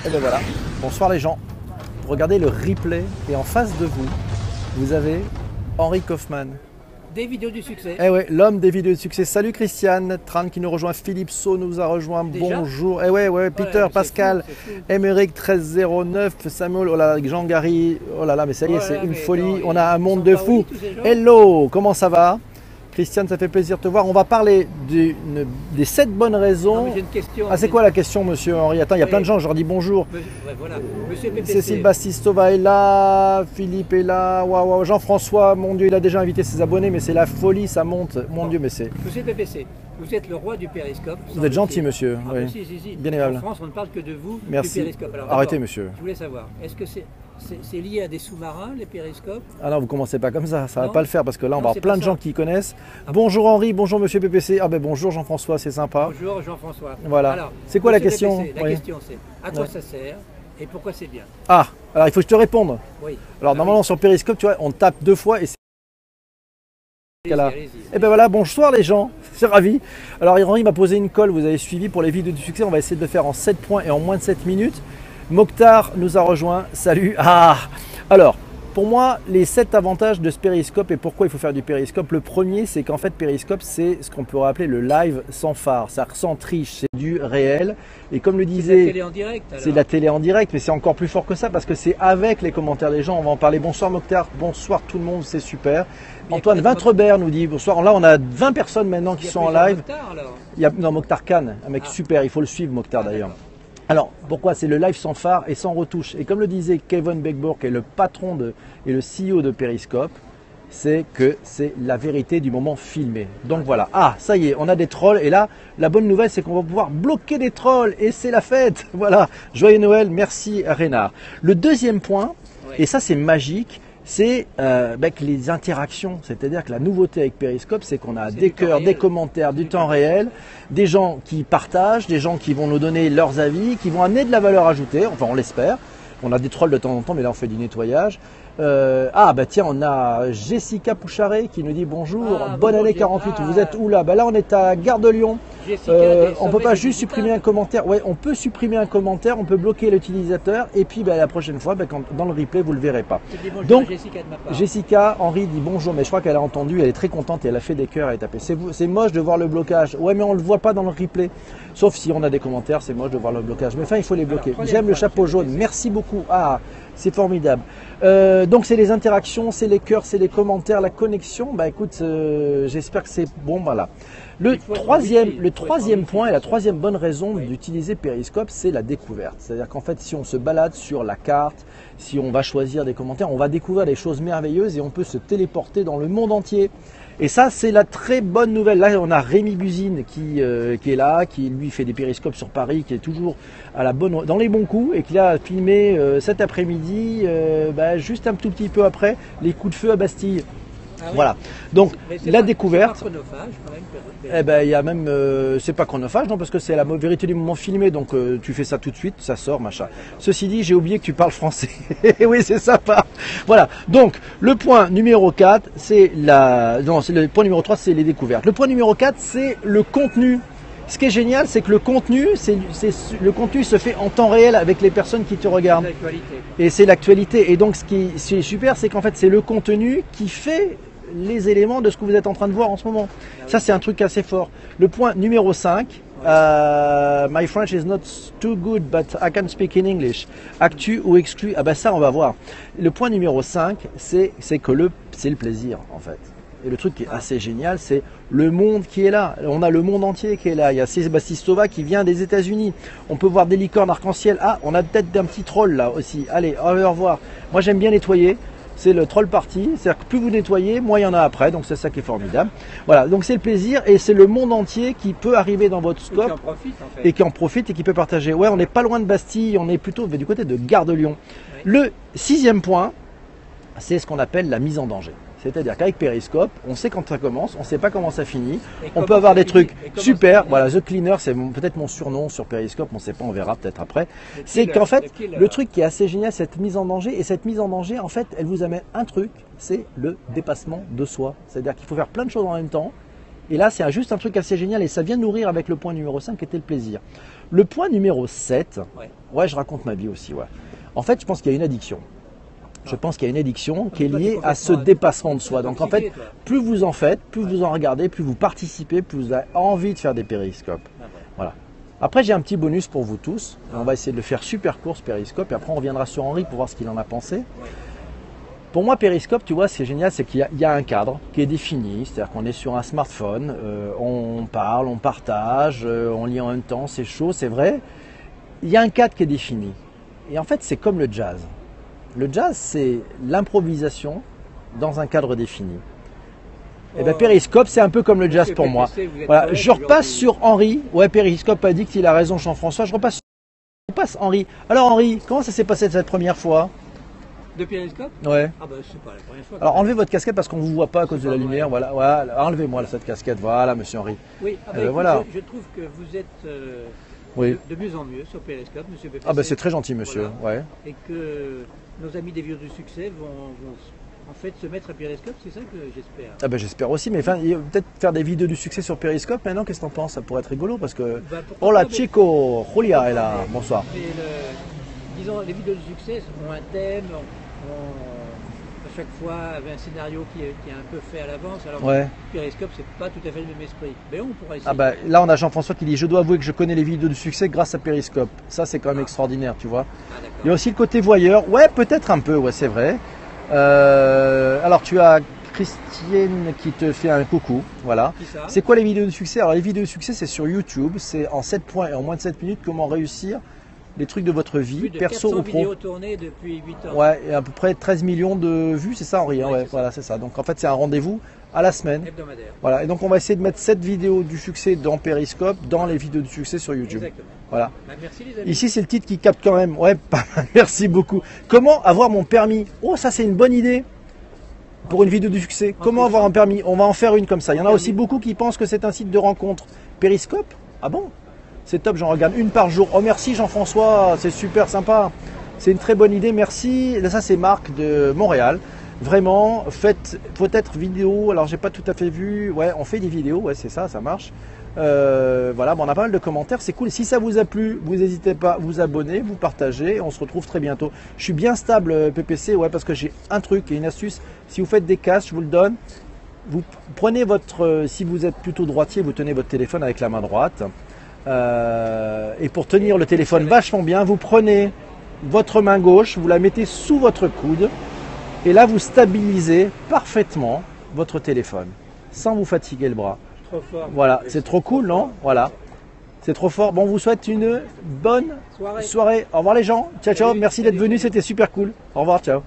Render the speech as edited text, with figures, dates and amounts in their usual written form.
Et ben voilà, bonsoir les gens. Regardez le replay et en face de vous, vous avez Henri Kaufmann. Des vidéos du succès. Eh ouais, l'homme des vidéos de succès. Salut Christiane, Tran qui nous rejoint, Philippe So nous a rejoint, Déjà bonjour. Eh ouais, Peter, Pascal, Émeric 1309, Samuel, oh là là, Jean-Gary, oh là là, mais ça y est, c'est une folie, on a un monde de fous. Hello, comment ça va? Christiane, ça fait plaisir de te voir. On va parler des 7 bonnes raisons. J'ai une question. Ah, c'est quoi la question, monsieur Henri? Attends, il y a plein de gens, je leur dis bonjour. Voilà. Monsieur PPC. Cécile Bastistova est là, Philippe est là, waouh, Jean-François, mon Dieu, il a déjà invité ses abonnés, mais c'est la folie, ça monte. Mon Dieu, mais c'est. Monsieur PPC, vous êtes le roi du périscope. Vous êtes gentil, monsieur. Ah, Oui. si. Bien aimable. En France, on ne parle que de vous, merci. du périscope. Alors, arrêtez, monsieur. Je voulais savoir, est-ce que c'est lié à des sous-marins, les périscopes? Ah non, vous commencez pas comme ça va Non. pas le faire parce que là, on va avoir plein de gens qui connaissent. Ah, bonjour Henri, bonjour monsieur PPC. Ah ben bonjour Jean-François, c'est sympa. Bonjour Jean-François. Voilà. C'est quoi la question? PPC, la question c'est, à quoi ça sert et pourquoi c'est bien? Ah, alors il faut que je te réponde. Oui. Alors normalement sur Periscope, tu vois, on tape 2 fois et c'est... Allez-y. Et ben voilà, bonsoir les gens, c'est ravi. Alors Henri m'a posé une colle, vous avez suivi pour les vidéos du succès, on va essayer de le faire en 7 points et en moins de 7 minutes. Mokhtar nous a rejoint, salut. Ah, alors, pour moi, les 7 avantages de ce périscope et pourquoi il faut faire du périscope, le premier c'est qu'en fait périscope c'est ce qu'on pourrait appeler le live sans phare, c'est-à-dire sans triche, c'est du réel. Et comme le disait, c'est de la télé en direct. C'est de la télé en direct, mais c'est encore plus fort que ça parce que c'est avec les commentaires des gens, on va en parler. Bonsoir Mokhtar, bonsoir tout le monde, c'est super. Antoine Vintrebert nous dit bonsoir. Là, on a 20 personnes maintenant qui sont en live. Mokhtar, alors. Il y a non, Mokhtar Khan, un mec super, il faut le suivre Mokhtar d'ailleurs. Alors, pourquoi? C'est le live sans phare et sans retouche. Et comme le disait Kevin Beckbourg, qui est le patron et le CEO de Periscope, c'est que c'est la vérité du moment filmé. Donc voilà. Ah, ça y est, on a des trolls. Et là, la bonne nouvelle, c'est qu'on va pouvoir bloquer des trolls. Et c'est la fête. Voilà. Joyeux Noël. Merci Rénard. Le deuxième point, et ça c'est magique, c'est que les interactions, c'est-à-dire que la nouveauté avec Periscope, c'est qu'on a des cœurs, des commentaires, du temps réel, des gens qui partagent, des gens qui vont nous donner leurs avis, qui vont amener de la valeur ajoutée, enfin on l'espère. On a des trolls de temps en temps, mais là on fait du nettoyage. Tiens, on a Jessica Poucharet qui nous dit bonjour, bonne année 48, vous êtes où là? Là on est à Gare de Lyon. On ne peut pas juste supprimer un commentaire. Ouais, on peut supprimer un commentaire, on peut bloquer l'utilisateur et puis la prochaine fois, dans le replay, vous ne le verrez pas. Donc, Jessica, Henri dit bonjour, mais je crois qu'elle a entendu, elle est très contente et elle a fait des cœurs, elle a tapé. C'est moche de voir le blocage. Ouais, mais on ne le voit pas dans le replay. Sauf si on a des commentaires, c'est moche de voir le blocage. Mais enfin, il faut les bloquer. J'aime le chapeau jaune, merci beaucoup. Ah, c'est formidable. Donc c'est les interactions, c'est les cœurs, c'est les commentaires, la connexion. Bah écoute, j'espère que c'est bon, voilà. Le troisième point et la troisième bonne raison d'utiliser Periscope, c'est la découverte. C'est-à-dire qu'en fait, si on se balade sur la carte, si on va choisir des commentaires, on va découvrir des choses merveilleuses et on peut se téléporter dans le monde entier. Et ça, c'est la très bonne nouvelle. Là, on a Rémi Buzine qui est là, qui lui fait des périscopes sur Paris, qui est toujours dans les bons coups et qui a filmé cet après-midi, juste un tout petit peu après, les coups de feu à Bastille. Ah oui. Voilà. Donc la découverte. C'est pas chronophage quand même. Il y a même, c'est pas chronophage, non, parce que c'est la vérité du moment filmé, donc tu fais ça tout de suite, ça sort, machin. Ceci dit, j'ai oublié que tu parles français. Oui, c'est sympa. Voilà. Donc le point numéro 4, le point numéro 3, c'est les découvertes. Le point numéro 4, c'est le contenu. Ce qui est génial, c'est que le contenu se fait en temps réel avec les personnes qui te regardent. Et c'est l'actualité. Et donc, ce qui est super, c'est qu'en fait, c'est le contenu qui fait les éléments de ce que vous êtes en train de voir en ce moment. Ça, c'est un truc assez fort. Le point numéro 5, my French is not too good, but I can speak in English. Actu ou exclu, ça, on va voir. Le point numéro 5, c'est le plaisir, en fait. Et le truc qui est assez génial, c'est le monde qui est là. On a le monde entier qui est là. Il y a Cécile Bastistova qui vient des États-Unis. On peut voir des licornes arc-en-ciel. Ah, on a peut-être un petit troll là aussi. Allez, au revoir. Moi, j'aime bien nettoyer. C'est le troll party. C'est-à-dire que plus vous nettoyez, moins il y en a après. Donc, c'est ça qui est formidable. Voilà. Donc, c'est le plaisir et c'est le monde entier qui peut arriver dans votre scope. Et qui en profite et qui peut partager. Ouais, on n'est pas loin de Bastille. On est plutôt du côté de Gare de Lyon. Ouais. Le 6e point, c'est ce qu'on appelle la mise en danger. C'est-à-dire qu'avec Periscope, on sait quand ça commence, on ne sait pas comment ça finit. On peut avoir des trucs super. Voilà, The Cleaner, c'est peut-être mon surnom sur Periscope, on ne sait pas, on verra peut-être après. C'est qu'en fait, le truc qui est assez génial, cette mise en danger, et cette mise en danger, en fait, elle vous amène un truc, c'est le dépassement de soi. C'est-à-dire qu'il faut faire plein de choses en même temps. Et là, c'est juste un truc assez génial et ça vient nourrir avec le point numéro 5 qui était le plaisir. Le point numéro 7, ouais, je raconte ma vie aussi. Ouais. En fait, je pense qu'il y a une addiction. Je pense qu'il y a une addiction qui est liée à ce dépassement de soi. Donc en fait, plus vous en faites, plus vous en regardez, plus vous participez, plus vous avez envie de faire des périscopes. Voilà. Après, j'ai un petit bonus pour vous tous. On va essayer de le faire super court ce périscope et après on reviendra sur Henri pour voir ce qu'il en a pensé. Pour moi, périscope, tu vois, ce qui est génial, c'est qu'il y a un cadre qui est défini. C'est-à-dire qu'on est sur un smartphone, on parle, on partage, on lit en même temps, c'est chaud, c'est vrai. Il y a un cadre qui est défini. Et en fait, c'est comme le jazz. Le jazz, c'est l'improvisation dans un cadre défini. Et bien, périscope, c'est un peu comme le jazz pour moi. Voilà, je repasse sur Henri. Ouais, périscope a dit qu'il a raison, Jean-François. Je repasse Henri. Alors Henri, comment ça s'est passé cette première fois? De périscope? Ouais. Ah bah c'est pas la première fois. Alors enlevez votre casquette parce qu'on ne vous voit pas à cause de la lumière. Voilà, voilà. Enlevez-moi cette casquette. Voilà, monsieur Henri. Oui, ah bah, écoute, voilà. Je trouve que vous êtes oui. de mieux en mieux sur périscope, monsieur PPC. Ah bah c'est très gentil, monsieur. Voilà. Ouais. Et que nos amis des vieux du succès vont en fait se mettre à périscope, c'est ça que j'espère. Ah bah j'espère aussi, mais peut-être faire des vidéos du succès sur périscope maintenant, qu'est-ce que t'en penses? Ça pourrait être rigolo parce que... Bah, oh la Chico, Julia est là, bonsoir. Disons, les vidéos de succès ont un thème, à chaque fois avec un scénario qui est un peu fait à l'avance. Alors périscope, c'est pas tout à fait le même esprit. Mais on pourra essayer. Ah bah, là on a Jean-François qui dit, je dois avouer que je connais les vidéos de succès grâce à périscope. Ça c'est quand même extraordinaire, tu vois. Ah, il y a aussi le côté voyeur, ouais peut-être un peu, ouais c'est vrai. Alors tu as Christiane qui te fait un coucou, voilà. C'est quoi les vidéos de succès? Alors les vidéos de succès c'est sur YouTube, c'est en 7 points et en moins de 7 minutes comment réussir les trucs de votre vie, perso ou pro. Vidéos tournées depuis 8 ans. Ouais, et à peu près 13 millions de vues, c'est ça Henri? Ouais, voilà, c'est ça. Donc en fait c'est un rendez-vous à la semaine. Hebdomadaire. Voilà, et donc on va essayer de mettre cette vidéo du succès dans Périscope, dans les vidéos du succès sur YouTube. Exactement. Voilà. Bah, merci les amis. Ici c'est le titre qui capte quand même. Ouais, pas mal. Merci beaucoup. Comment avoir mon permis? Oh, ça c'est une bonne idée pour une vidéo du succès. Comment avoir un permis? On va en faire une comme ça. Il y en a aussi beaucoup qui pensent que c'est un site de rencontre. Périscope? Ah bon? C'est top, j'en regarde une par jour. Oh merci Jean-François, c'est super sympa. C'est une très bonne idée, merci. Là, ça c'est Marc de Montréal. Vraiment, faites peut-être vidéo. Alors j'ai pas tout à fait vu. Ouais, on fait des vidéos, ouais c'est ça, ça marche. Voilà, bon, on a pas mal de commentaires, c'est cool. Si ça vous a plu, vous n'hésitez pas à vous abonner, vous partagez. On se retrouve très bientôt. Je suis bien stable PPC, ouais, parce que j'ai un truc et une astuce. Si vous faites des castes, je vous le donne. Vous prenez votre, si vous êtes plutôt droitier, vous tenez votre téléphone avec la main droite. Et pour tenir le téléphone vachement bien, vous prenez votre main gauche, vous la mettez sous votre coude et là vous stabilisez parfaitement votre téléphone sans vous fatiguer le bras. Trop fort. Voilà, c'est trop cool, non? Voilà, c'est trop fort. Bon, on vous souhaite une bonne soirée. Au revoir les gens. Ciao, ciao. Merci d'être venus, c'était super cool. Au revoir, ciao.